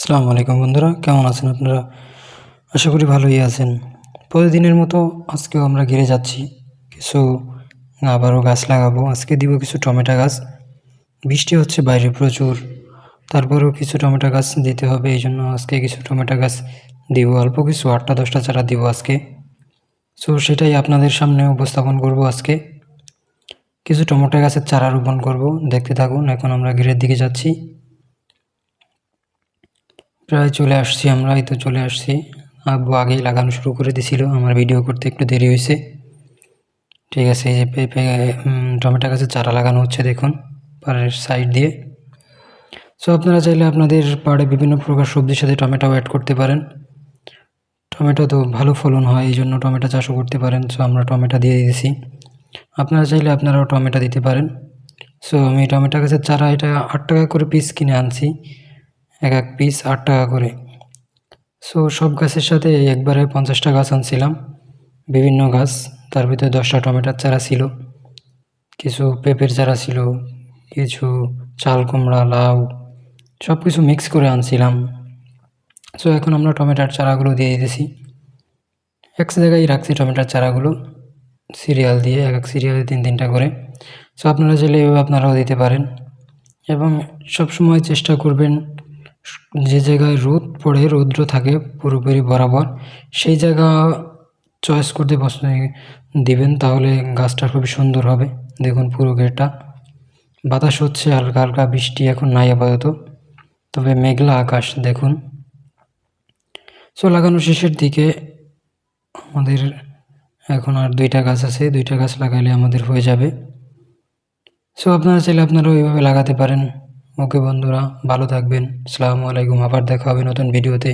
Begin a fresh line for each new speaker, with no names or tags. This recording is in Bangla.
আসসালামু আলাইকুম বন্ধুরা, কেমন আছেন আপনারা? আশা করি ভালোই আছেন। প্রতিদিনের মতো আজকেও আমরা ঘিরে যাচ্ছি কিছু আবারও গাছ লাগাবো। আজকে দিব কিছু টমেটো গাছ। বৃষ্টি হচ্ছে বাইরে প্রচুর, তারপরেও কিছু টমেটো গাছ দিতে হবে, এই জন্য আজকে কিছু টমেটো গাছ দিব। অল্প কিছু 8টা-10টা চারা দিব আজকে। সো সেটাই আপনাদের সামনে উপস্থাপন করব আজকে। কিছু টমেটো গাছের চারা রোপণ করব, দেখতে থাকুন। এখন আমরা ঘিরের দিকে যাচ্ছি, প্রায় চলে আসছি আমরা। এই তো চলে আসছি। আব্বু আগেই লাগানো শুরু করে দিছিল, আমার ভিডিও করতে একটু দেরি হয়েছে। ঠিক আছে, এই যে টমেটো গাছের চারা লাগানো হচ্ছে, দেখুন পাড়ের সাইড দিয়ে। সো আপনারা চাইলে আপনাদের পাড়ে বিভিন্ন প্রকার সবজির সাথে টমেটোও অ্যাড করতে পারেন। টমেটো তো ভালো ফলন হয়, এই জন্য টমেটো চাষও করতে পারেন। সো আমরা টমেটো দিয়ে দিয়েছি, আপনারা চাইলে আপনারাও টমেটো দিতে পারেন। সো আমি টমেটো গাছের চারা এটা 8 টাকা করে পিস কিনে আনছি, এক পিস 8 টাকা করে। সো সব গাছের সাথে একবারে 50টা গাছ আনছিলাম, বিভিন্ন গাছ। তার ভিতরে 10টা টমেটোর চারা ছিল, কিছু পেঁপের চারা ছিল, কিছু চাল কুমড়া, লাউ, সব কিছু মিক্স করে আনছিলাম। সো এখন আমরা টমেটোর চারাগুলো দিয়ে দিতেছি। এক জায়গায় রাখছি টমেটোর চারাগুলো সিরিয়াল দিয়ে, এক সিরিয়ালে 3-3টা করে। সো আপনারা চাইলে এভাবে আপনারাও দিতে পারেন। এবং সবসময় চেষ্টা করবেন যে জায়গায় রোদ পড়ে, রৌদ্র থাকে পুরোপুরি বরাবর, সেই জায়গা চয়েস করতে দিবেন, তাহলে গাছটা খুবই সুন্দর হবে। দেখুন পুরো গেটটা, বাতাস হচ্ছে হালকা হালকা, বৃষ্টি এখন নাই আপাতত, তবে মেঘলা আকাশ দেখুন। সো লাগানো শেষের দিকে আমাদের এখন আর 2টা গাছ আছে, 2টা গাছ লাগাইলে আমাদের হয়ে যাবে। সো আপনারা চাইলে আপনারাও এইভাবে লাগাতে পারেন। ওকে বন্ধুরা, ভালো থাকবেন। আসসালামু আলাইকুম। আবার দেখা হবে নতুন ভিডিওতে।